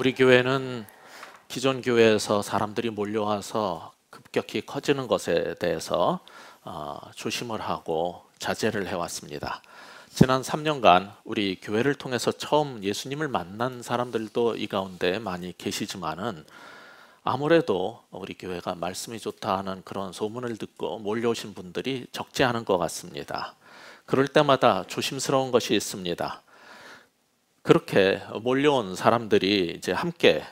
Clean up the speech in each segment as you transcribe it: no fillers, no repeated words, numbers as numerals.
우리 교회는 기존 교회에서 사람들이 몰려와서 급격히 커지는 것에 대해서 조심을 하고 자제를 해왔습니다. 지난 3년간 우리 교회를 통해서 처음 예수님을 만난 사람들도 이 가운데 많이 계시지만은 아무래도 우리 교회가 말씀이 좋다 하는 그런 소문을 듣고 몰려오신 분들이 적지 않은 것 같습니다. 그럴 때마다 조심스러운 것이 있습니다. 그렇게 몰려온 사람들이 이제 함께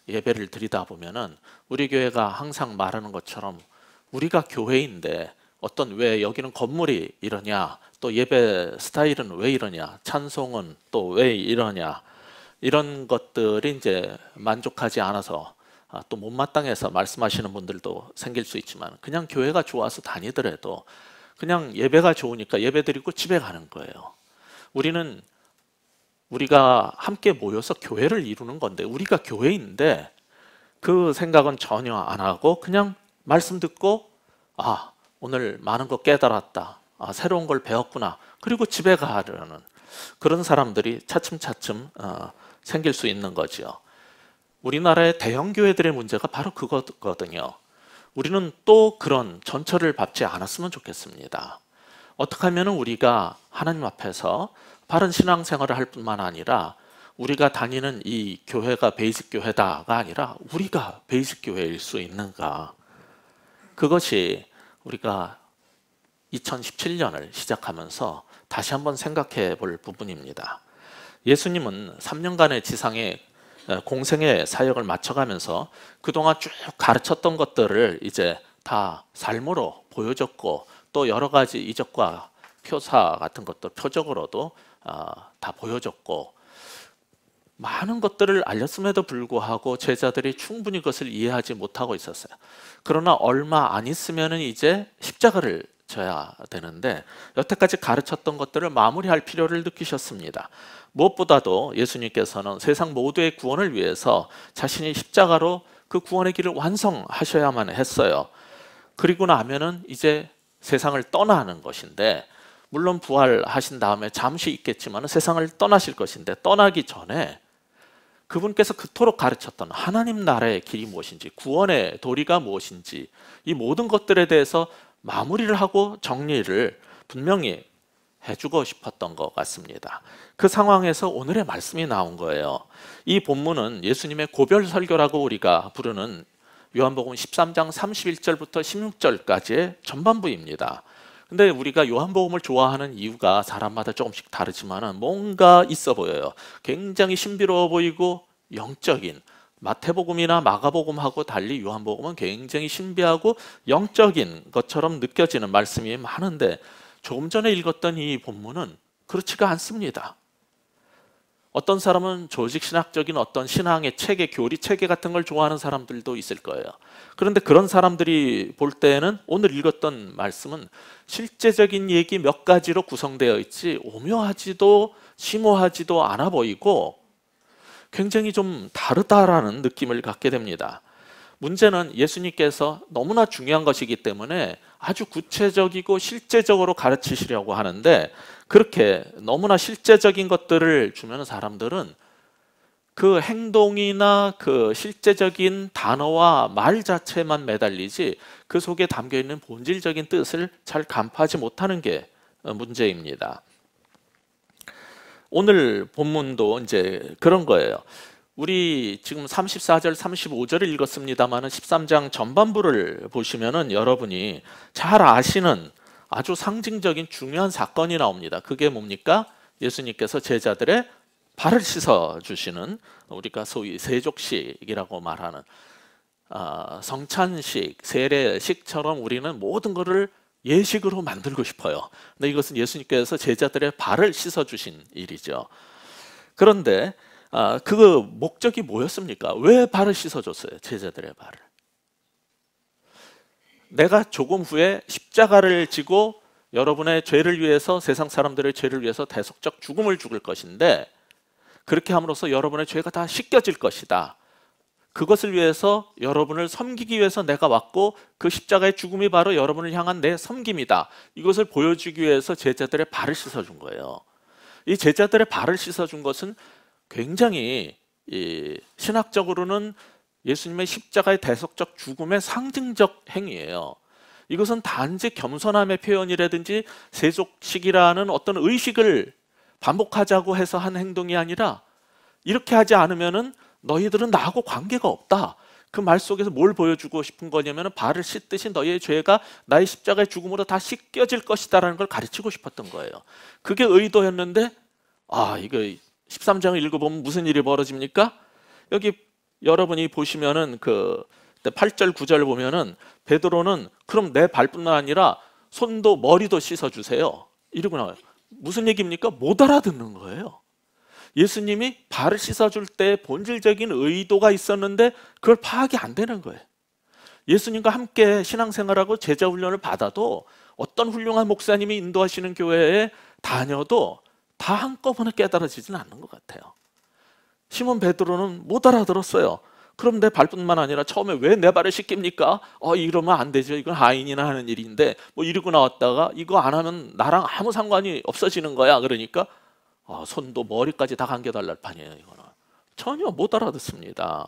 예배를 드리다 보면은 우리 교회가 항상 말하는 것처럼 우리가 교회인데 왜 여기는 건물이 이러냐, 또 예배 스타일은 왜 이러냐, 찬송은 또 왜 이러냐, 이런 것들이 이제 만족하지 않아서 또 못마땅해서 말씀하시는 분들도 생길 수 있지만, 그냥 교회가 좋아서 다니더라도 그냥 예배가 좋으니까 예배 드리고 집에 가는 거예요. 우리가 함께 모여서 교회를 이루는 건데, 우리가 교회인데 그 생각은 전혀 안 하고 그냥 말씀 듣고 오늘 많은 거 깨달았다, 새로운 걸 배웠구나, 그리고 집에 가려는 그런 사람들이 차츰차츰 생길 수 있는 거죠. 우리나라의 대형 교회들의 문제가 바로 그거거든요. 우리는 또 그런 전철을 밟지 않았으면 좋겠습니다. 어떻게 하면 우리가 하나님 앞에서 바른 신앙생활을 할 뿐만 아니라 우리가 다니는 이 교회가 베이직 교회다가 아니라 우리가 베이직 교회일 수 있는가, 그것이 우리가 2017년을 시작하면서 다시 한번 생각해 볼 부분입니다. 예수님은 3년간의 지상의 공생의 사역을 마쳐가면서 그동안 쭉 가르쳤던 것들을 이제 다 삶으로 보여줬고, 또 여러 가지 이적과 표사 같은 것들 표적으로도 다 보여줬고, 많은 것들을 알렸음에도 불구하고 제자들이 충분히 그것을 이해하지 못하고 있었어요. 그러나 얼마 안 있으면 이제 십자가를 져야 되는데 여태까지 가르쳤던 것들을 마무리할 필요를 느끼셨습니다. 무엇보다도 예수님께서는 세상 모두의 구원을 위해서 자신이 십자가로 그 구원의 길을 완성하셔야만 했어요. 그리고 나면은 이제 세상을 떠나는 것인데, 물론 부활하신 다음에 잠시 있겠지만 세상을 떠나실 것인데, 떠나기 전에 그분께서 그토록 가르쳤던 하나님 나라의 길이 무엇인지, 구원의 도리가 무엇인지, 이 모든 것들에 대해서 마무리를 하고 정리를 분명히 해주고 싶었던 것 같습니다. 그 상황에서 오늘의 말씀이 나온 거예요. 이 본문은 예수님의 고별 설교라고 우리가 부르는 요한복음 13장 31절부터 16절까지의 전반부입니다. 근데 우리가 요한복음을 좋아하는 이유가 사람마다 조금씩 다르지만 뭔가 있어 보여요. 굉장히 신비로워 보이고 영적인, 마태복음이나 마가복음하고 달리 요한복음은 굉장히 신비하고 영적인 것처럼 느껴지는 말씀이 많은데, 조금 전에 읽었던 이 본문은 그렇지가 않습니다. 어떤 사람은 조직신학적인 어떤 신앙의 체계, 교리 체계 같은 걸 좋아하는 사람들도 있을 거예요. 그런데 그런 사람들이 볼 때는 오늘 읽었던 말씀은 실제적인 얘기 몇 가지로 구성되어 있지 오묘하지도 심오하지도 않아 보이고 굉장히 좀 다르다라는 느낌을 갖게 됩니다. 문제는 예수님께서 너무나 중요한 것이기 때문에 아주 구체적이고 실제적으로 가르치시려고 하는데, 그렇게 너무나 실제적인 것들을 주면 사람들은 그 행동이나 그 실제적인 단어와 말 자체만 매달리지 그 속에 담겨있는 본질적인 뜻을 잘 간파하지 못하는 게 문제입니다. 오늘 본문도 이제 그런 거예요. 우리 지금 34절, 35절을 읽었습니다만 13장 전반부를 보시면은 여러분이 잘 아시는 아주 상징적인 중요한 사건이 나옵니다. 그게 뭡니까? 예수님께서 제자들의 발을 씻어 주시는, 우리가 소위 세족식이라고 말하는 성찬식, 세례식처럼 우리는 모든 것을 예식으로 만들고 싶어요. 근데 이것은 예수님께서 제자들의 발을 씻어 주신 일이죠. 그런데 그 목적이 뭐였습니까? 왜 발을 씻어줬어요? 제자들의 발을. 내가 조금 후에 십자가를 지고 여러분의 죄를 위해서, 세상 사람들의 죄를 위해서 대속적 죽음을 죽을 것인데, 그렇게 함으로써 여러분의 죄가 다 씻겨질 것이다. 그것을 위해서 여러분을 섬기기 위해서 내가 왔고, 그 십자가의 죽음이 바로 여러분을 향한 내 섬김이다. 이것을 보여주기 위해서 제자들의 발을 씻어준 거예요. 이 제자들의 발을 씻어준 것은 굉장히 이 신학적으로는 예수님의 십자가의 대속적 죽음의 상징적 행위예요. 이것은 단지 겸손함의 표현이라든지 세속식이라는 어떤 의식을 반복하자고 해서 한 행동이 아니라, 이렇게 하지 않으면은 너희들은 나하고 관계가 없다. 그 말 속에서 뭘 보여주고 싶은 거냐면, 발을 씻듯이 너희의 죄가 나의 십자가의 죽음으로 다 씻겨질 것이다라는 걸 가르치고 싶었던 거예요. 그게 의도였는데, 이거 13장을 읽어보면 무슨 일이 벌어집니까? 여기 여러분이 보시면은 그 8절 9절 보면은 베드로는 그럼 내 발뿐만 아니라 손도 머리도 씻어주세요, 이러고 나와요. 무슨 얘기입니까? 못 알아듣는 거예요. 예수님이 발을 씻어줄 때 본질적인 의도가 있었는데 그걸 파악이 안 되는 거예요. 예수님과 함께 신앙생활하고 제자훈련을 받아도, 어떤 훌륭한 목사님이 인도하시는 교회에 다녀도 다 한꺼번에 깨달아지지는 않는 것 같아요. 시몬 베드로는 못 알아들었어요. 그럼 내 발뿐만 아니라 처음에 왜 내 발을 씻깁니까? 이러면 안 되죠. 이건 하인이나 하는 일인데 뭐 이러고 나왔다가 이거 안 하면 나랑 아무 상관이 없어지는 거야. 그러니까 손도 머리까지 다 감겨달랄 판이에요. 이거는 전혀 못 알아듣습니다.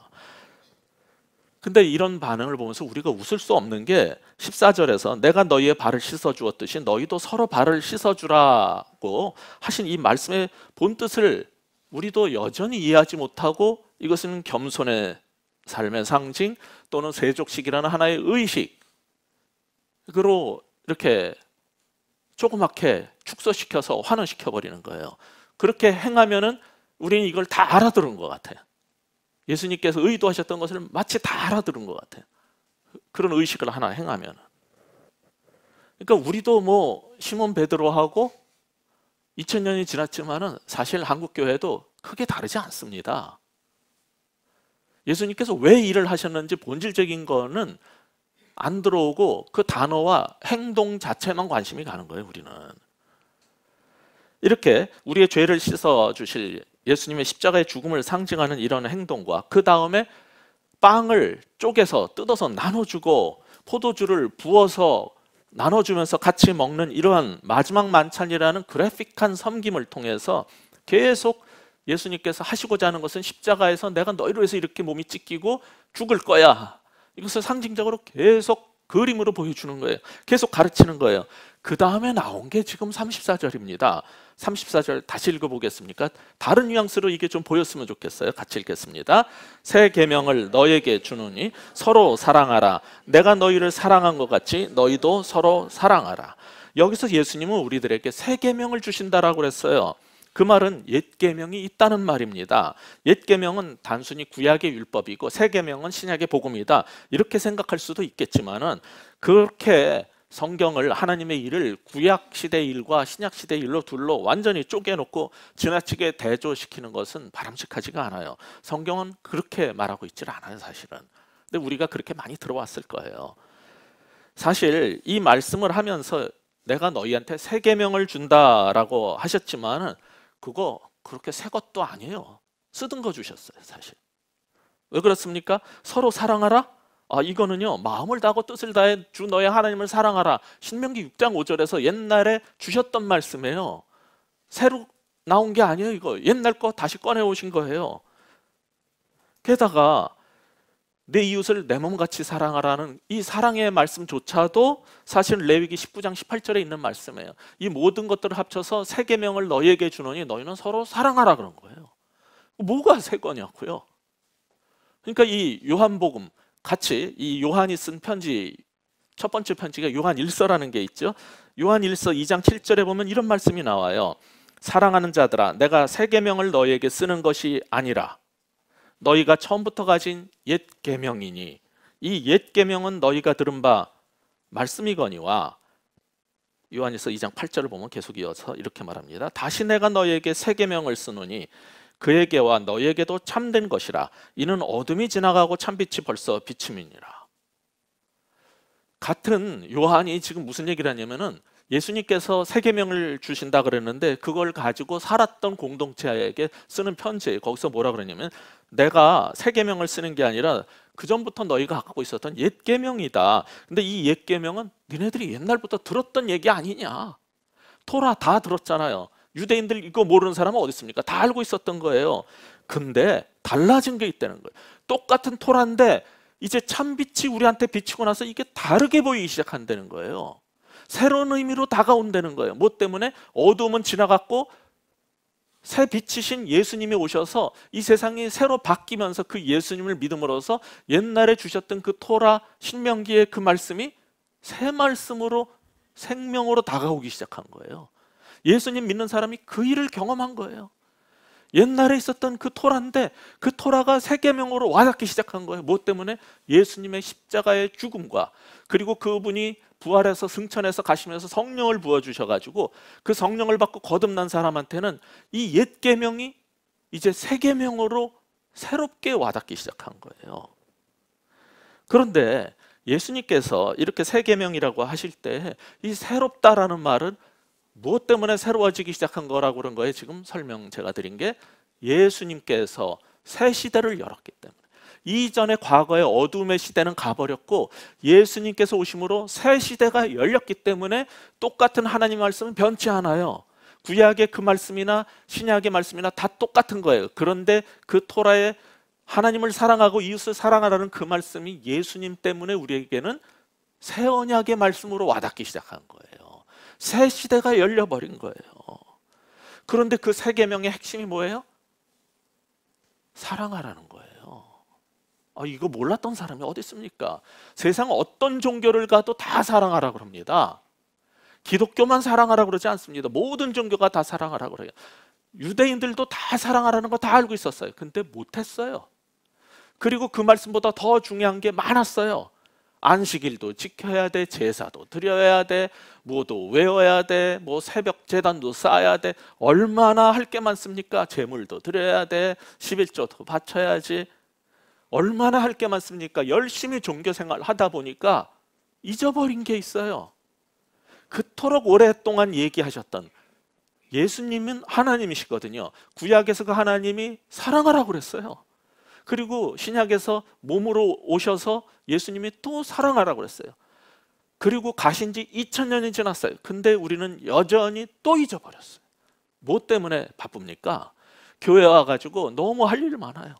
근데 이런 반응을 보면서 우리가 웃을 수 없는 게, 14절에서 내가 너희의 발을 씻어주었듯이 너희도 서로 발을 씻어주라고 하신 이 말씀의 본뜻을 우리도 여전히 이해하지 못하고, 이것은 겸손의 삶의 상징 또는 세족식이라는 하나의 의식으로 이렇게 조그맣게 축소시켜서 환원시켜버리는 거예요. 그렇게 행하면은 우리는 이걸 다 알아들은 것 같아요. 예수님께서 의도하셨던 것을 마치 다 알아들은 것 같아요. 그런 의식을 하나 행하면. 그러니까 우리도 뭐 시몬 베드로하고 2000년이 지났지만은 사실 한국 교회도 크게 다르지 않습니다. 예수님께서 왜 일을 하셨는지 본질적인 거는 안 들어오고 그 단어와 행동 자체만 관심이 가는 거예요. 우리는 이렇게 우리의 죄를 씻어 주실 예수님의 십자가의 죽음을 상징하는 이런 행동과, 그 다음에 빵을 쪼개서 뜯어서 나눠주고 포도주를 부어서 나눠주면서 같이 먹는 이러한 마지막 만찬이라는 그래픽한 섬김을 통해서 계속 예수님께서 하시고자 하는 것은, 십자가에서 내가 너희를 위해서 이렇게 몸이 찢기고 죽을 거야, 이것을 상징적으로 계속 그림으로 보여주는 거예요. 계속 가르치는 거예요. 그 다음에 나온 게 지금 34절입니다. 34절 다시 읽어보겠습니까? 다른 뉘앙스로 이게 좀 보였으면 좋겠어요. 같이 읽겠습니다. 새 계명을 너에게 주노니 서로 사랑하라. 내가 너희를 사랑한 것 같이 너희도 서로 사랑하라. 여기서 예수님은 우리들에게 새 계명을 주신다라고 그랬어요. 그 말은 옛 계명이 있다는 말입니다. 옛 계명은 단순히 구약의 율법이고 새 계명은 신약의 복음이다, 이렇게 생각할 수도 있겠지만은, 그렇게 성경을, 하나님의 일을 구약 시대 일과 신약 시대 일로 둘로 완전히 쪼개놓고 지나치게 대조시키는 것은 바람직하지가 않아요. 성경은 그렇게 말하고 있질 않아요, 사실은. 근데 우리가 그렇게 많이 들어왔을 거예요. 사실 이 말씀을 하면서 내가 너희한테 새 계명을 준다라고 하셨지만은 그거 그렇게 새 것도 아니에요. 쓰던 거 주셨어요, 사실. 왜 그렇습니까? 서로 사랑하라? 이거는요, 마음을 다하고 뜻을 다해 주 너의 하나님을 사랑하라. 신명기 6장 5절에서 옛날에 주셨던 말씀이에요. 새로 나온 게 아니에요. 이거 옛날 거 다시 꺼내 오신 거예요. 게다가 내 이웃을 내 몸같이 사랑하라는 이 사랑의 말씀조차도 사실 레위기 19장 18절에 있는 말씀이에요. 이 모든 것들을 합쳐서 새 계명을 너희에게 주노니 너희는 서로 사랑하라 그런 거예요. 뭐가 새 거냐고요. 그러니까 이 요한복음 같이, 이 요한이 쓴 편지, 첫 번째 편지가 요한 1서라는 게 있죠. 요한 1서 2장 7절에 보면 이런 말씀이 나와요. 사랑하는 자들아, 내가 새 계명을 너희에게 쓰는 것이 아니라 너희가 처음부터 가진 옛 계명이니 이 옛 계명은 너희가 들은 바 말씀이거니와, 요한일서 2장 8절을 보면 계속 이어서 이렇게 말합니다. 다시 내가 너희에게 새 계명을 쓰노니 그에게와 너희에게도 참된 것이라. 이는 어둠이 지나가고 참빛이 벌써 비침이니라. 같은 요한이 지금 무슨 얘기를 하냐면은, 예수님께서 새 계명을 주신다 그랬는데 그걸 가지고 살았던 공동체에게 쓰는 편지예요. 거기서 뭐라 그러냐면, 내가 새 계명을 쓰는 게 아니라 그 전부터 너희가 갖고 있었던 옛 계명이다. 근데 이 옛 계명은 니네들이 옛날부터 들었던 얘기 아니냐. 토라 다 들었잖아요. 유대인들 이거 모르는 사람은 어디 있습니까? 다 알고 있었던 거예요. 근데 달라진 게 있다는 거예요. 똑같은 토라인데 이제 참빛이 우리한테 비치고 나서 이게 다르게 보이기 시작한다는 거예요. 새로운 의미로 다가온다는 거예요. 뭐 때문에? 어두움은 지나갔고 새 빛이신 예수님이 오셔서 이 세상이 새로 바뀌면서 그 예수님을 믿음으로써 옛날에 주셨던 그 토라 신명기의 그 말씀이 새 말씀으로 생명으로 다가오기 시작한 거예요. 예수님 믿는 사람이 그 일을 경험한 거예요. 옛날에 있었던 그 토라인데 그 토라가 새 계명으로 와닿기 시작한 거예요. 뭐 때문에? 예수님의 십자가의 죽음과 그리고 그분이 부활해서 승천해서 가시면서 성령을 부어주셔가지고 그 성령을 받고 거듭난 사람한테는 이 옛 계명이 이제 새 계명으로 새롭게 와닿기 시작한 거예요. 그런데 예수님께서 이렇게 새 계명이라고 하실 때 이 새롭다라는 말은 무엇 때문에 새로워지기 시작한 거라고 그런 거예요? 지금 설명 제가 드린 게 예수님께서 새 시대를 열었기 때문에 이전의 과거의 어둠의 시대는 가버렸고 예수님께서 오심으로 새 시대가 열렸기 때문에 똑같은 하나님 말씀은 변치 않아요. 구약의 그 말씀이나 신약의 말씀이나 다 똑같은 거예요. 그런데 그 토라의 하나님을 사랑하고 이웃을 사랑하라는 그 말씀이 예수님 때문에 우리에게는 새 언약의 말씀으로 와닿기 시작한 거예요. 새 시대가 열려버린 거예요. 그런데 그 새 계명의 핵심이 뭐예요? 사랑하라는 거예요. 이거 몰랐던 사람이 어디 있습니까? 세상 어떤 종교를 가도 다 사랑하라고 합니다. 기독교만 사랑하라고 그러지 않습니다. 모든 종교가 다 사랑하라고 그래요. 유대인들도 다 사랑하라는 거 다 알고 있었어요. 근데 못했어요. 그리고 그 말씀보다 더 중요한 게 많았어요. 안식일도 지켜야 돼, 제사도 드려야 돼, 뭐도 외워야 돼, 뭐 새벽 제단도 쌓아야 돼. 얼마나 할 게 많습니까? 제물도 드려야 돼, 11조도 바쳐야지. 얼마나 할 게 많습니까? 열심히 종교 생활 하다 보니까 잊어버린 게 있어요. 그토록 오랫동안 얘기하셨던 예수님은 하나님이시거든요. 구약에서 그 하나님이 사랑하라고 그랬어요. 그리고 신약에서 몸으로 오셔서 예수님이 또 사랑하라고 그랬어요. 그리고 가신 지 2000년이 지났어요. 근데 우리는 여전히 또 잊어버렸어요. 뭐 때문에 바쁩니까? 교회 와가지고 너무 할 일이 많아요.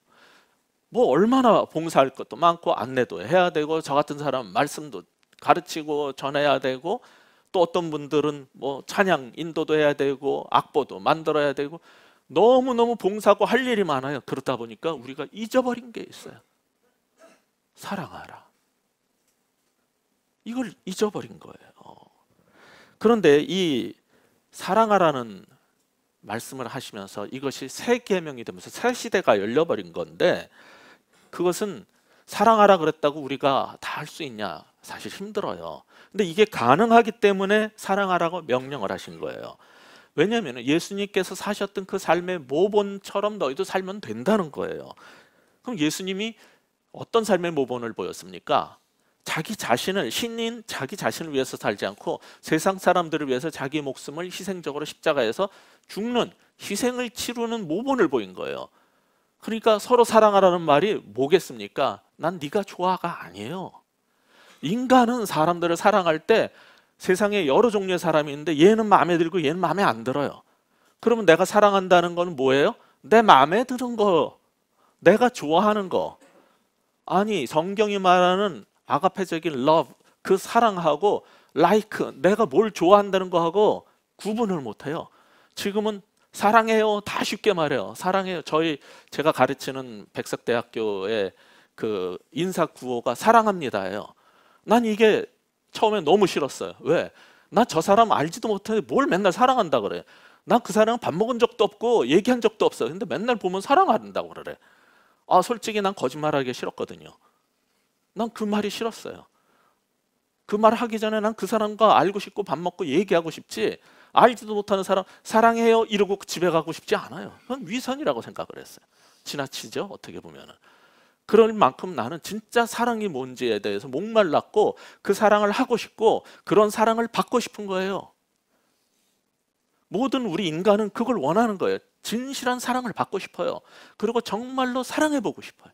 뭐 얼마나 봉사할 것도 많고 안내도 해야 되고 저 같은 사람 말씀도 가르치고 전해야 되고 또 어떤 분들은 뭐 찬양 인도도 해야 되고 악보도 만들어야 되고 너무너무 봉사하고 할 일이 많아요. 그러다 보니까 우리가 잊어버린 게 있어요. 사랑하라. 이걸 잊어버린 거예요. 그런데 이 사랑하라는 말씀을 하시면서 이것이 새 계명이 되면서 새 시대가 열려버린 건데 그것은 사랑하라 그랬다고 우리가 다 할 수 있냐? 사실 힘들어요. 근데 이게 가능하기 때문에 사랑하라고 명령을 하신 거예요. 왜냐하면 예수님께서 사셨던 그 삶의 모본처럼 너희도 살면 된다는 거예요. 그럼 예수님이 어떤 삶의 모본을 보였습니까? 자기 자신을, 신인 자기 자신을 위해서 살지 않고 세상 사람들을 위해서 자기 목숨을 희생적으로 십자가에서 죽는, 희생을 치르는 모본을 보인 거예요. 그러니까 서로 사랑하라는 말이 뭐겠습니까? 난 네가 좋아가 아니에요. 인간은 사람들을 사랑할 때 세상에 여러 종류의 사람이 있는데 얘는 마음에 들고 얘는 마음에 안 들어요. 그러면 내가 사랑한다는 건 뭐예요? 내 마음에 드는 거, 내가 좋아하는 거. 아니 성경이 말하는 아가페적인 love, 그 사랑하고 like, 내가 뭘 좋아한다는 거하고 구분을 못해요. 지금은 사랑해요 다 쉽게 말해요. 사랑해요. 제가 가르치는 백석대학교의 그 인사 구호가 사랑합니다예요. 난 이게 처음에 너무 싫었어요. 왜? 나 저 사람 알지도 못하는데 뭘 맨날 사랑한다 그래. 난 그 사람은 밥 먹은 적도 없고 얘기한 적도 없어요. 근데 맨날 보면 사랑한다고 그래. 솔직히 난 거짓말하기 싫었거든요. 난 그 말이 싫었어요. 그 말 하기 전에 난 그 사람과 알고 싶고 밥 먹고 얘기하고 싶지, 알지도 못하는 사람 사랑해요 이러고 집에 가고 싶지 않아요. 그건 위선이라고 생각을 했어요. 지나치죠 어떻게 보면은. 그럴 만큼 나는 진짜 사랑이 뭔지에 대해서 목말랐고 그 사랑을 하고 싶고 그런 사랑을 받고 싶은 거예요. 모든 우리 인간은 그걸 원하는 거예요. 진실한 사랑을 받고 싶어요. 그리고 정말로 사랑해보고 싶어요.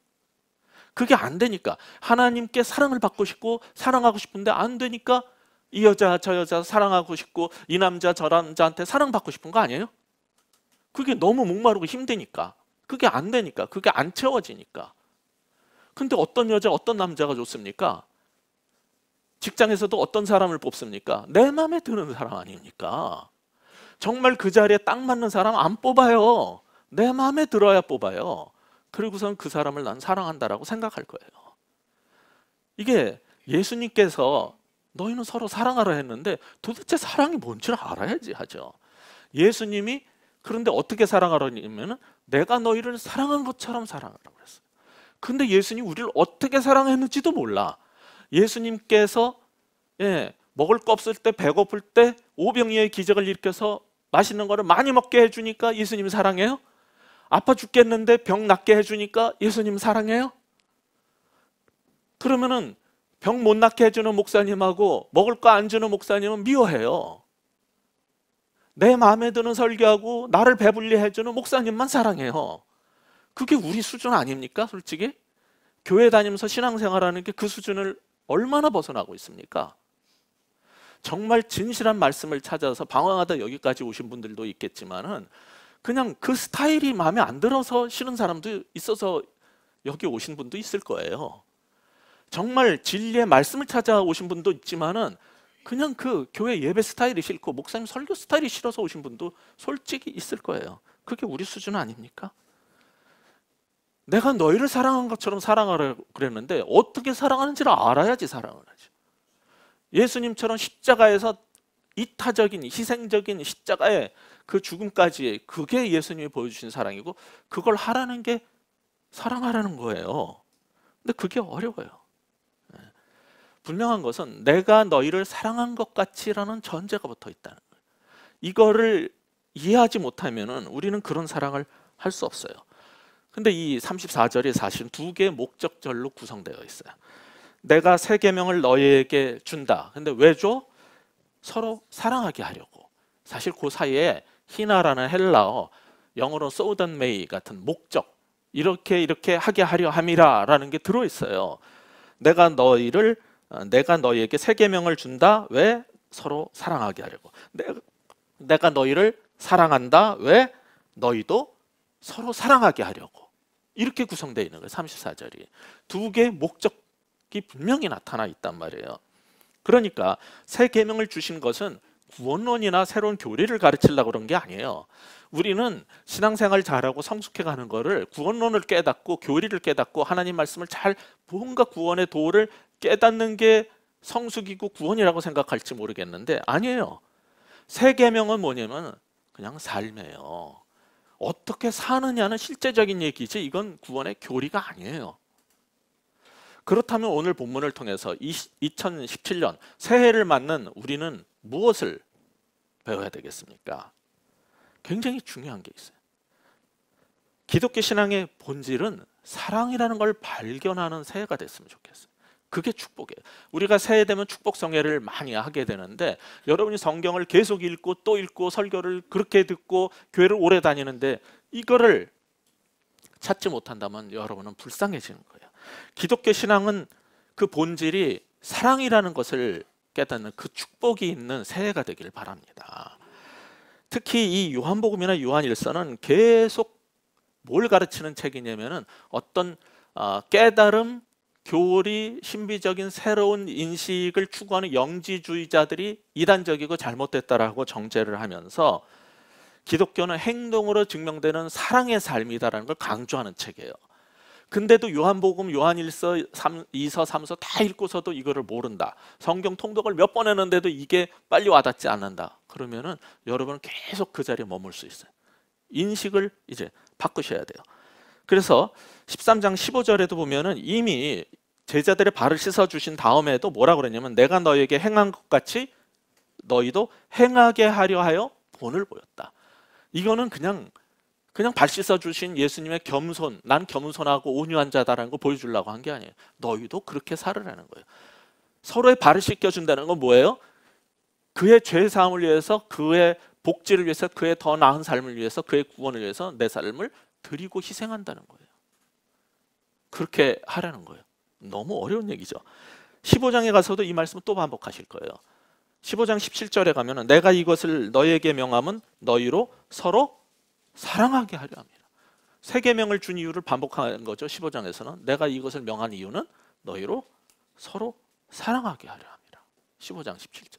그게 안 되니까 하나님께 사랑을 받고 싶고 사랑하고 싶은데 안 되니까 이 여자 저 여자 사랑하고 싶고 이 남자 저 남자한테 사랑받고 싶은 거 아니에요? 그게 너무 목마르고 힘드니까. 그게 안 되니까, 그게 안 채워지니까. 근데 어떤 여자, 어떤 남자가 좋습니까? 직장에서도 어떤 사람을 뽑습니까? 내 마음에 드는 사람 아닙니까? 정말 그 자리에 딱 맞는 사람 안 뽑아요. 내 마음에 들어야 뽑아요. 그리고선 그 사람을 난 사랑한다라고 생각할 거예요. 이게 예수님께서 너희는 서로 사랑하라 했는데 도대체 사랑이 뭔지를 알아야지 하죠. 예수님이 그런데 어떻게 사랑하라냐면 내가 너희를 사랑한 것처럼 사랑하라고 그랬어요. 근데 예수님 우리를 어떻게 사랑했는지도 몰라. 예수님께서 먹을 거 없을 때, 배고플 때 오병이어의 기적을 일으켜서 맛있는 거를 많이 먹게 해주니까 예수님 사랑해요? 아파 죽겠는데 병 낫게 해주니까 예수님 사랑해요? 그러면은 병 못 낫게 해주는 목사님하고 먹을 거 안 주는 목사님은 미워해요. 내 마음에 드는 설교하고 나를 배불리 해주는 목사님만 사랑해요. 그게 우리 수준 아닙니까? 솔직히 교회 다니면서 신앙생활하는 게 그 수준을 얼마나 벗어나고 있습니까? 정말 진실한 말씀을 찾아서 방황하다 여기까지 오신 분들도 있겠지만은 그냥 그 스타일이 마음에 안 들어서 싫은 사람도 있어서 여기 오신 분도 있을 거예요. 정말 진리의 말씀을 찾아오신 분도 있지만은 그냥 그 교회 예배 스타일이 싫고 목사님 설교 스타일이 싫어서 오신 분도 솔직히 있을 거예요. 그게 우리 수준 아닙니까? 내가 너희를 사랑한 것처럼 사랑하라고 그랬는데 어떻게 사랑하는지를 알아야지 사랑을 하죠. 예수님처럼 십자가에서 이타적인 희생적인 십자가의 그 죽음까지 그게 예수님이 보여주신 사랑이고 그걸 하라는 게 사랑하라는 거예요. 근데 그게 어려워요. 분명한 것은 내가 너희를 사랑한 것 같이라는 전제가 붙어 있다는 거예요. 이거를 이해하지 못하면은 우리는 그런 사랑을 할 수 없어요. 근데 이 34절이 사실은 두 개의 목적절로 구성되어 있어요. 내가 새 계명을 너희에게 준다. 근데 왜 줘? 서로 사랑하게 하려고. 사실 그 사이에 히나라는 헬라어, 영어로 소던 메이 같은 목적, 이렇게 하게 하려 함이라라는 게 들어 있어요. 내가 너희에게 새 계명을 준다. 왜? 서로 사랑하게 하려고. 내가 너희를 사랑한다. 왜? 너희도 서로 사랑하게 하려고. 이렇게 구성되어 있는 거예요. 34절이. 두 개의 목적이 분명히 나타나 있단 말이에요. 그러니까 새 계명을 주신 것은 구원론이나 새로운 교리를 가르치려고 그런 게 아니에요. 우리는 신앙생활 잘하고 성숙해가는 거를 구원론을 깨닫고 교리를 깨닫고 하나님 말씀을 잘 뭔가 구원의 도를 깨닫는 게 성숙이고 구원이라고 생각할지 모르겠는데 아니에요. 새 계명은 뭐냐면 그냥 삶이에요. 어떻게 사느냐는 실제적인 얘기지 이건 구원의 교리가 아니에요. 그렇다면 오늘 본문을 통해서 2017년 새해를 맞는 우리는 무엇을 배워야 되겠습니까? 굉장히 중요한 게 있어요. 기독교 신앙의 본질은 사랑이라는 걸 발견하는 새해가 됐으면 좋겠어요. 그게 축복이에요. 우리가 새해 되면 축복 성회를 많이 하게 되는데 여러분이 성경을 계속 읽고 또 읽고 설교를 그렇게 듣고 교회를 오래 다니는데 이거를 찾지 못한다면 여러분은 불쌍해지는 거예요. 기독교 신앙은 그 본질이 사랑이라는 것을 깨닫는 그 축복이 있는 새해가 되길 바랍니다. 특히 이 요한복음이나 요한일서는 계속 뭘 가르치는 책이냐면은 어떤 깨달음, 교리, 신비적인 새로운 인식을 추구하는 영지주의자들이 이단적이고 잘못됐다라고 정죄를 하면서 기독교는 행동으로 증명되는 사랑의 삶이다라는 걸 강조하는 책이에요. 근데도 요한복음, 요한일서, 2서, 3서 다 읽고서도 이거를 모른다. 성경 통독을 몇 번 했는데도 이게 빨리 와닿지 않는다. 그러면은 여러분은 계속 그 자리에 머물 수 있어요. 인식을 이제 바꾸셔야 돼요. 그래서 13장 15절에도 보면은 이미 제자들의 발을 씻어 주신 다음에도 뭐라 그랬냐면 내가 너에게 행한 것 같이 너희도 행하게 하려 하여 본을 보였다. 이거는 그냥 발 씻어 주신 예수님의 겸손, 난 겸손하고 온유한 자다라는 거 보여주려고 한 게 아니에요. 너희도 그렇게 살으라는 거예요. 서로의 발을 씻겨준다는 건 뭐예요? 그의 죄 사함을 위해서, 그의 복지를 위해서, 그의 더 나은 삶을 위해서, 그의 구원을 위해서 내 삶을 드리고 희생한다는 거예요. 그렇게 하라는 거예요. 너무 어려운 얘기죠. 15장에 가서도 이 말씀을 또 반복하실 거예요. 15장 17절에 가면은 내가 이것을 너희에게 명함은 너희로 서로 사랑하게 하려 합니다. 세 계명을 준 이유를 반복한 거죠. 15장에서는 내가 이것을 명한 이유는 너희로 서로 사랑하게 하려 함이라. 15장 17절.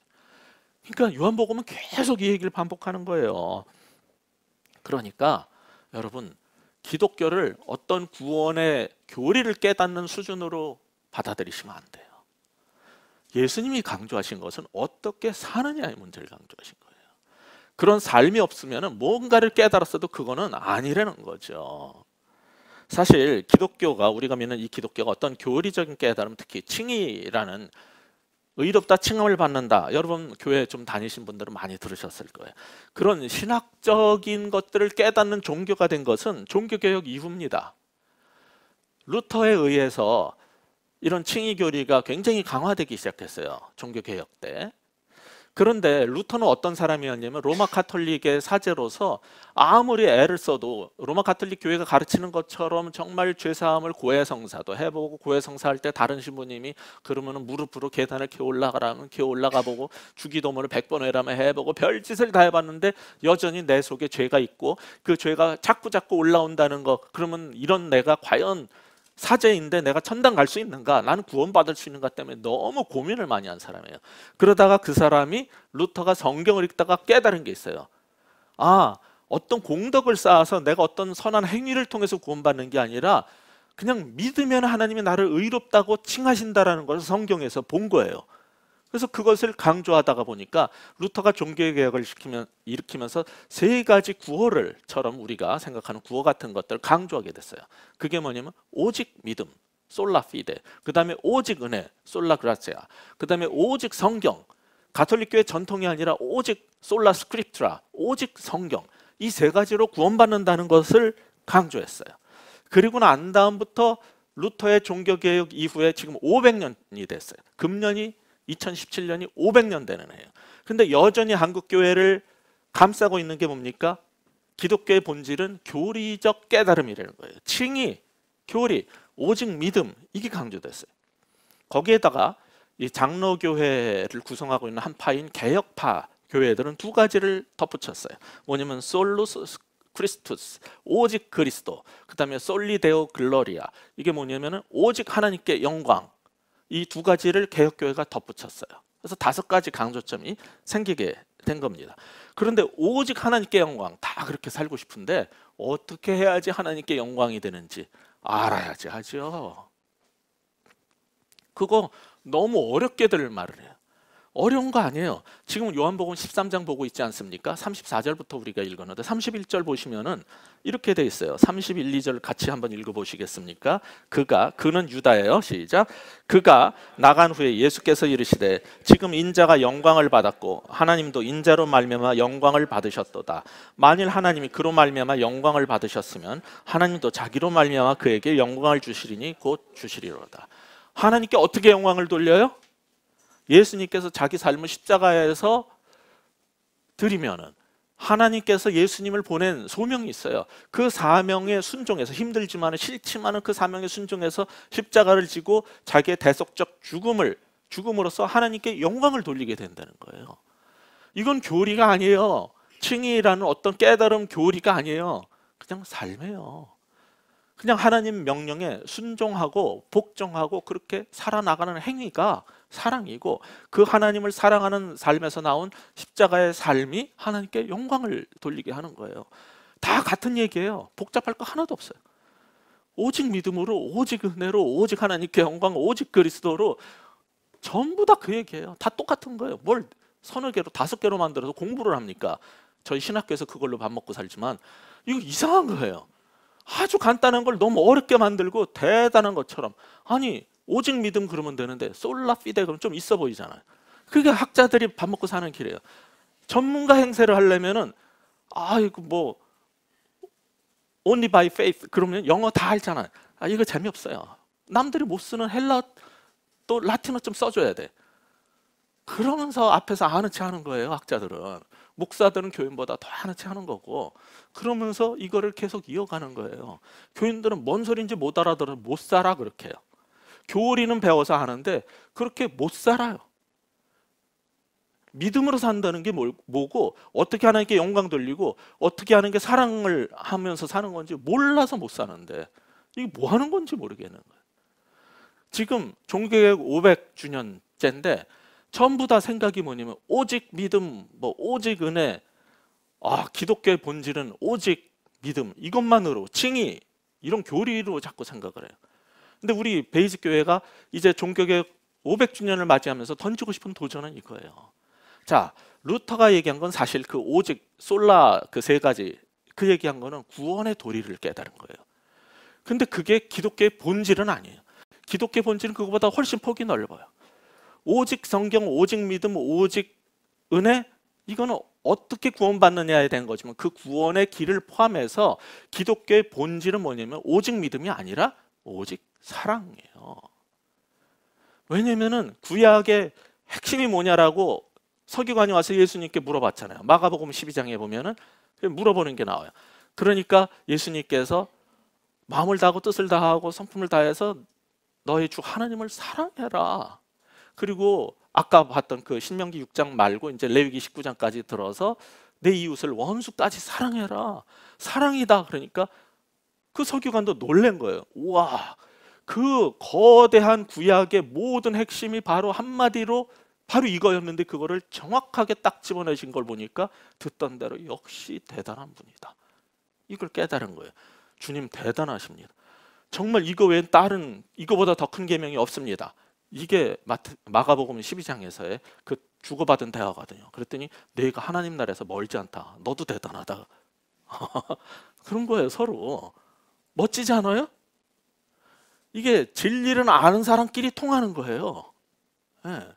그러니까 요한복음은 계속 이 얘기를 반복하는 거예요. 그러니까 여러분, 기독교를 어떤 구원의 교리를 깨닫는 수준으로 받아들이시면 안 돼요. 예수님이 강조하신 것은 어떻게 사느냐의 문제를 강조하신 거예요. 그런 삶이 없으면 뭔가를 깨달았어도 그거는 아니라는 거죠. 사실 기독교가, 우리가 믿는 이 기독교가 어떤 교리적인 깨달음, 특히 칭의라는, 의롭다 칭함을 받는다, 여러분 교회 좀 다니신 분들은 많이 들으셨을 거예요. 그런 신학적인 것들을 깨닫는 종교가 된 것은 종교개혁 이후입니다. 루터에 의해서 이런 칭의 교리가 굉장히 강화되기 시작했어요. 종교개혁 때. 그런데 루터는 어떤 사람이었냐면 로마 가톨릭의 사제로서 아무리 애를 써도 로마 가톨릭 교회가 가르치는 것처럼 정말 죄사함을 고해성사도 해보고, 고해성사할 때 다른 신부님이 그러면 무릎으로 계단을 기어 올라가라면 기어 올라가 보고, 주기도문을 100번 해라면 해보고, 별짓을 다 해봤는데 여전히 내 속에 죄가 있고 그 죄가 자꾸 올라온다는 거, 그러면 이런 내가 과연 사제인데 내가 천당 갈 수 있는가? 나는 구원받을 수 있는가? 때문에 너무 고민을 많이 한 사람이에요. 그러다가 그 사람이, 루터가 성경을 읽다가 깨달은 게 있어요. 아, 어떤 공덕을 쌓아서 내가 어떤 선한 행위를 통해서 구원받는 게 아니라 그냥 믿으면 하나님이 나를 의롭다고 칭하신다라는 것을 성경에서 본 거예요. 그래서 그것을 강조하다가 보니까 루터가 종교개혁을 일으키면서 세 가지 구호를처럼 우리가 생각하는 구호 같은 것들을 강조하게 됐어요. 그게 뭐냐면 오직 믿음, 솔라 피데, 그 다음에 오직 은혜, 솔라 그라치아, 그 다음에 오직 성경, 가톨릭교회 전통이 아니라 오직 솔라 스크립트라, 오직 성경, 이 세 가지로 구원받는다는 것을 강조했어요. 그리고 난 다음부터 루터의 종교개혁 이후에 지금 500년이 됐어요. 금년이 2017년이 500년 되는 해예요. 근데 여전히 한국 교회를 감싸고 있는 게 뭡니까? 기독교의 본질은 교리적 깨달음이라는 거예요. 칭의, 교리, 오직 믿음, 이게 강조됐어요. 거기에다가 이 장로교회를 구성하고 있는 한 파인 개혁파 교회들은 두 가지를 덧붙였어요. 뭐냐면 솔루스 크리스투스, 오직 그리스도, 그 다음에 솔리데오 글로리아, 이게 뭐냐면 오직 하나님께 영광, 이 두 가지를 개혁교회가 덧붙였어요. 그래서 5가지 강조점이 생기게 된 겁니다. 그런데 오직 하나님께 영광, 다 그렇게 살고 싶은데 어떻게 해야지 하나님께 영광이 되는지 알아야지 하죠. 그거 너무 어렵게들 말을 해요. 어려운 거 아니에요. 지금 요한복음 13장 보고 있지 않습니까? 34절부터 우리가 읽었는데 31절 보시면은 이렇게 돼 있어요. 31, 2절 같이 한번 읽어보시겠습니까? 그는 유다예요. 시작. 그가 나간 후에 예수께서 이르시되 지금 인자가 영광을 받았고 하나님도 인자로 말미암아 영광을 받으셨도다. 만일 하나님이 그로 말미암아 영광을 받으셨으면 하나님도 자기로 말미암아 그에게 영광을 주시리니 곧 주시리로다. 하나님께 어떻게 영광을 돌려요? 예수님께서 자기 삶을 십자가에서 드리면은 하나님께서 예수님을 보낸 소명이 있어요. 그 사명에 순종해서, 힘들지만 싫지만 그 사명에 순종해서 십자가를 지고 자기의 대속적 죽음으로써 하나님께 영광을 돌리게 된다는 거예요. 이건 교리가 아니에요. 칭의라는 어떤 깨달음 교리가 아니에요. 그냥 삶이에요. 그냥 하나님 명령에 순종하고 복종하고 그렇게 살아나가는 행위가 사랑이고, 그 하나님을 사랑하는 삶에서 나온 십자가의 삶이 하나님께 영광을 돌리게 하는 거예요. 다 같은 얘기예요. 복잡할 거 하나도 없어요. 오직 믿음으로, 오직 은혜로, 오직 하나님께 영광, 오직 그리스도로, 전부 다 그 얘기예요. 다 똑같은 거예요. 뭘 서너 개로 5개로 만들어서 공부를 합니까? 저희 신학교에서 그걸로 밥 먹고 살지만 이거 이상한 거예요. 아주 간단한 걸 너무 어렵게 만들고 대단한 것처럼, 아니 오직 믿음 그러면 되는데 솔라 피데 그러면 좀 있어 보이잖아요. 그게 학자들이 밥 먹고 사는 길이에요. 전문가 행세를 하려면은 이거 뭐 only by faith 그러면 영어 다 알잖아요. 이거 재미없어요. 남들이 못 쓰는 헬라 또 라틴어 좀 써줘야 돼. 그러면서 앞에서 아는 체 하는 거예요. 학자들은, 목사들은 교인보다 더 아는 체 하는 거고, 그러면서 이거를 계속 이어가는 거예요. 교인들은 뭔 소리인지 못 알아들어서 못 살아 그렇게 해요. 교리는 배워서 하는데 그렇게 못 살아요. 믿음으로 산다는 게 뭐고 어떻게 하나님께 영광 돌리고 어떻게 하는 게 사랑을 하면서 사는 건지 몰라서 못 사는데 이게 뭐 하는 건지 모르겠는 거예요. 지금 종교개혁 500주년째인데 전부 다 생각이 뭐냐면 오직 믿음, 뭐 오직 은혜, 기독교의 본질은 오직 믿음, 이것만으로 칭의, 이런 교리로 자꾸 생각을 해요. 근데 우리 베이직 교회가 이제 종교개혁 500주년을 맞이하면서 던지고 싶은 도전은 이거예요. 자, 루터가 얘기한 건 사실 그 오직 솔라 그 세 가지, 그 얘기한 거는 구원의 도리를 깨달은 거예요. 근데 그게 기독교의 본질은 아니에요. 기독교의 본질은 그거보다 훨씬 폭이 넓어요. 오직 성경, 오직 믿음, 오직 은혜, 이거는 어떻게 구원받느냐에 대한 거지만 그 구원의 길을 포함해서 기독교의 본질은 뭐냐면 오직 믿음이 아니라 오직 사랑이에요. 왜냐면은 구약의 핵심이 뭐냐라고 서기관이 와서 예수님께 물어봤잖아요. 마가복음 12장에 보면은 물어보는 게 나와요. 그러니까 예수님께서 마음을 다하고 뜻을 다하고 성품을 다해서 너희 주 하나님을 사랑해라. 그리고 아까 봤던 그 신명기 6장 말고 이제 레위기 19장까지 들어서 내 이웃을 원수까지 사랑해라. 사랑이다. 그러니까 그 서기관도 놀란 거예요. 우와, 그 거대한 구약의 모든 핵심이 바로 한마디로 바로 이거였는데 그거를 정확하게 딱 집어내신 걸 보니까 듣던 대로 역시 대단한 분이다. 이걸 깨달은 거예요. 주님 대단하십니다. 정말 이거 외엔 다른 이거보다 더 큰 계명이 없습니다. 이게 마가복음 12장에서의 그 주고받은 대화거든요. 그랬더니 내가 하나님 나라에서 멀지 않다. 너도 대단하다. 그런 거예요. 서로. 멋지지 않아요? 이게 진리를 아는 사람끼리 통하는 거예요. 네.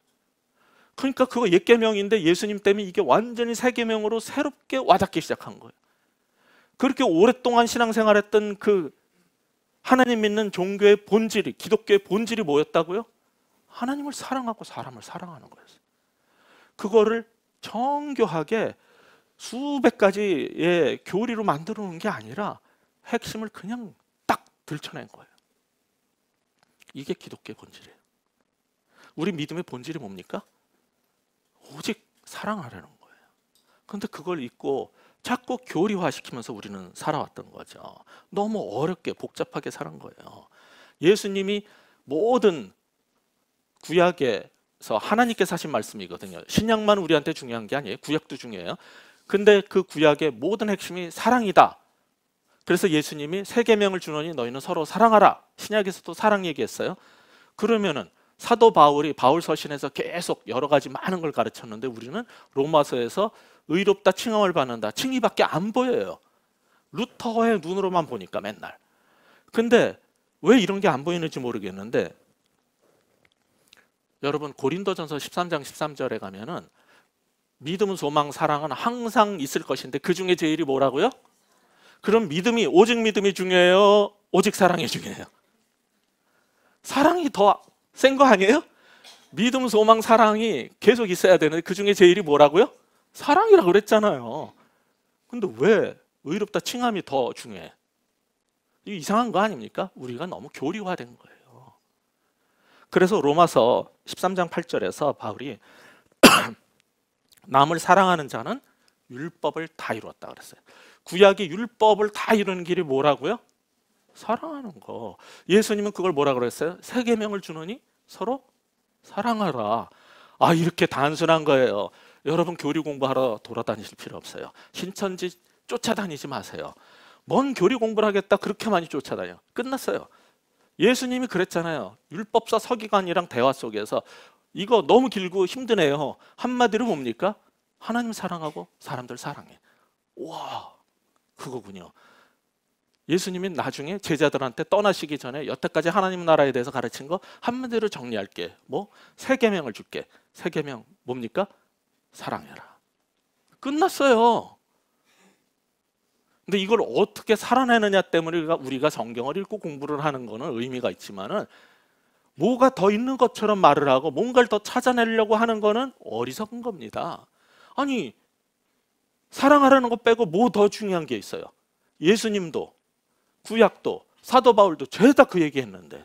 그러니까 그거 옛 계명인데 예수님 때문에 이게 완전히 새 계명으로 새롭게 와닿기 시작한 거예요. 그렇게 오랫동안 신앙생활했던 그 하나님 믿는 종교의 본질이, 기독교의 본질이 뭐였다고요? 하나님을 사랑하고 사람을 사랑하는 거였어요. 그거를 정교하게 수백 가지의 교리로 만들어 놓은 게 아니라 핵심을 그냥 딱 들춰낸 거예요. 이게 기독교의 본질이에요. 우리 믿음의 본질이 뭡니까? 오직 사랑하려는 거예요. 그런데 그걸 잊고 자꾸 교리화시키면서 우리는 살아왔던 거죠. 너무 어렵게 복잡하게 살은 거예요. 예수님이 모든 구약에서 하나님께서 하신 말씀이거든요. 신약만 우리한테 중요한 게 아니에요. 구약도 중요해요. 근데 그 구약의 모든 핵심이 사랑이다. 그래서 예수님이 새 계명을 주노니 너희는 서로 사랑하라. 신약에서도 사랑 얘기했어요. 그러면은 사도 바울이 바울 서신에서 계속 여러 가지 많은 걸 가르쳤는데 우리는 로마서에서 의롭다 칭함을 받는다. 칭의밖에 안 보여요. 루터의 눈으로만 보니까 맨날. 근데 왜 이런 게 안 보이는지 모르겠는데 여러분 고린도전서 13장 13절에 가면은 믿음, 소망, 사랑은 항상 있을 것인데 그 중에 제일이 뭐라고요? 그럼 믿음이 오직 믿음이 중요해요? 오직 사랑이 중요해요? 사랑이 더 센 거 아니에요? 믿음, 소망, 사랑이 계속 있어야 되는데 그 중에 제일이 뭐라고요? 사랑이라고 그랬잖아요. 근데 왜 의롭다 칭함이 더 중요해? 이거 이상한 거 아닙니까? 우리가 너무 교리화된 거예요. 그래서 로마서 13장 8절에서 바울이 남을 사랑하는 자는 율법을 다 이루었다 그랬어요. 구약이 율법을 다 이루는 길이 뭐라고요? 사랑하는 거. 예수님은 그걸 뭐라 그랬어요? 새 계명을 주노니 서로 사랑하라. 이렇게 단순한 거예요. 여러분 교리 공부하러 돌아다니실 필요 없어요. 신천지 쫓아다니지 마세요. 뭔 교리 공부를 하겠다 그렇게 많이 쫓아다녀. 끝났어요. 예수님이 그랬잖아요. 율법사 서기관이랑 대화 속에서 이거 너무 길고 힘드네요. 한마디로 뭡니까? 하나님 사랑하고 사람들 사랑해. 와, 그거군요. 예수님이 나중에 제자들한테 떠나시기 전에 여태까지 하나님 나라에 대해서 가르친 거 한마디로 정리할게. 새 계명을 줄게. 새 계명 뭡니까? 사랑해라. 끝났어요. 근데 이걸 어떻게 살아내느냐 때문에 우리가 성경을 읽고 공부를 하는 거는 의미가 있지만은 뭐가 더 있는 것처럼 말을 하고 뭔가를 더 찾아내려고 하는 거는 어리석은 겁니다. 아니, 사랑하라는 것 빼고 뭐 더 중요한 게 있어요? 예수님도 구약도 사도 바울도 죄다 그 얘기했는데.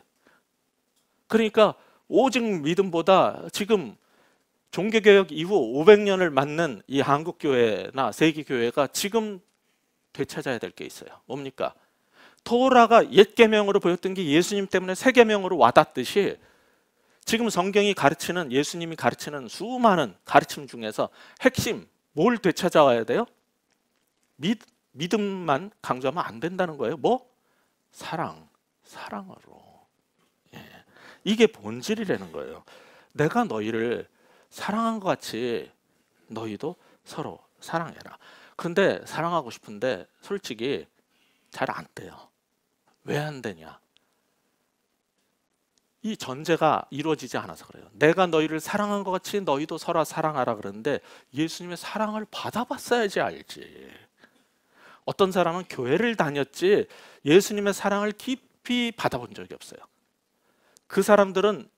그러니까 오직 믿음보다 지금 종교개혁 이후 500년을 맞는 이 한국교회나 세계교회가 지금 되찾아야 될 게 있어요. 뭡니까? 토라가 옛 계명으로 보였던 게 예수님 때문에 새 계명으로 와닿듯이 지금 성경이 가르치는, 예수님이 가르치는 수많은 가르침 중에서 핵심 뭘 되찾아와야 돼요? 믿음만 강조하면 안 된다는 거예요. 뭐? 사랑으로. 예. 이게 본질이라는 거예요. 내가 너희를 사랑한 것 같이 너희도 서로 사랑해라. 그런데 사랑하고 싶은데 솔직히 잘 안 돼요. 왜 안 되냐? 이 전제가 이루어지지 않아서 그래요. 내가 너희를 사랑한 것 같이 너희도 서로 사랑하라 그러는데 예수님의 사랑을 받아봤어야지 알지. 어떤 사람은 교회를 다녔지 예수님의 사랑을 깊이 받아본 적이 없어요. 그 사람들은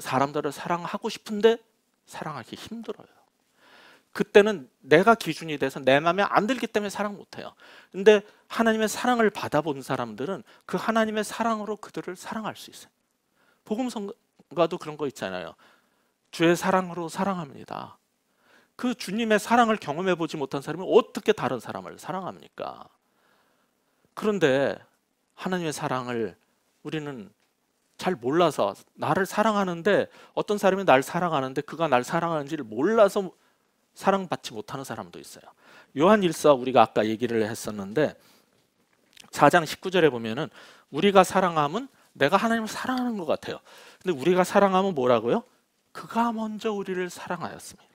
사람들을 사랑하고 싶은데 사랑하기 힘들어요. 그때는 내가 기준이 돼서 내 마음에 안 들기 때문에 사랑 못해요. 근데 하나님의 사랑을 받아본 사람들은 그 하나님의 사랑으로 그들을 사랑할 수 있어요. 복음성가도 그런 거 있잖아요. 주의 사랑으로 사랑합니다. 그 주님의 사랑을 경험해 보지 못한 사람이 어떻게 다른 사람을 사랑합니까? 그런데 하나님의 사랑을 우리는 잘 몰라서, 나를 사랑하는데, 어떤 사람이 날 사랑하는데 그가 날 사랑하는지를 몰라서 사랑받지 못하는 사람도 있어요. 요한 1서 우리가 아까 얘기를 했었는데 4장 19절에 보면은 우리가 사랑함은 내가 하나님을 사랑하는 것 같아요. 근데 우리가 사랑하면 뭐라고요? 그가 먼저 우리를 사랑하였습니다.